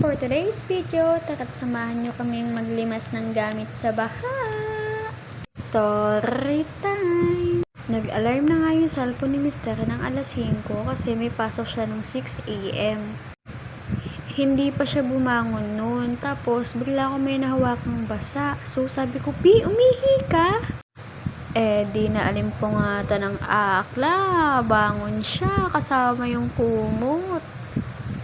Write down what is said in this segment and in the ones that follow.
for today's video, tara't samahan nyo kaming maglimas ng gamit sa baha. Story time! Nag-alarm na nga yung cellphone ni Mr. ng alas 5 kasi may pasok siya ng 6 AM. Hindi pa siya bumangon noon, tapos bigla ko may nahawakang basa. So sabi ko, "Pi, umihi ka?" Di naalimpungatan ng akla, bangon siya kasama yung kumot.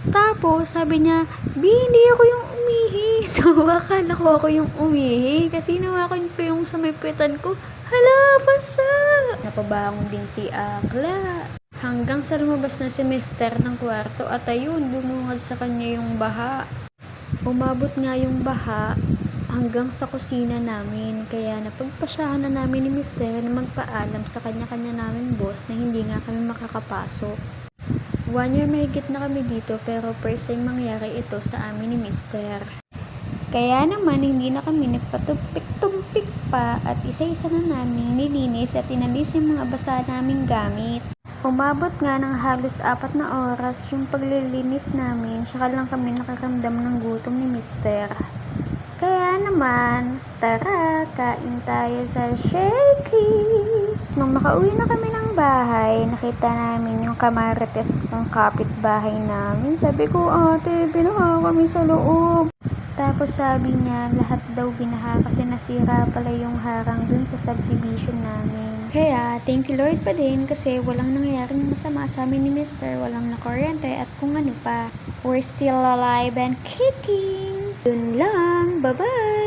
Tapos, sabi niya, "Bi, hindi ako yung umihi." So, akala ko ako yung umihi. Kasi nawakan ko yung sa may puwetan ko. Hala, basa! Napabangon din si Akla. Hanggang sa lumabas na si Mister ng kwarto at ayun, bumungad sa kanya yung baha. Umabot nga yung baha hanggang sa kusina namin. Kaya napagpasyahan na namin ni Mister na magpaalam sa kanya-kanya namin boss na hindi nga kami makakapasok. 1 year mahigit na kami dito pero first time mangyari ito sa amin ni Mister. Kaya naman hindi na kami nagpatumpik-tumpik pa at isa-isa na namin nilinis at inalis yung mga basa naming gamit. Umabot nga ng halos 4 na oras yung paglilinis namin, saka lang kami nakaramdam ng gutom ni Mister. Kaya naman, tara, kain tayo sa Shakey's. Nung makauwi na kami ng bahay, nakita namin yung kamarites kong kapitbahay namin. Sabi ko, "Ate, binaha kami sa loob." Tapos sabi niya, lahat daw binaha kasi nasira pala yung harang dun sa subdivision namin. Kaya, thank you Lord pa din kasi walang nangyayaring masama sa amin ni Mister, walang nakuryente at kung ano pa. We're still alive and kicking! Yun lang, bye-bye!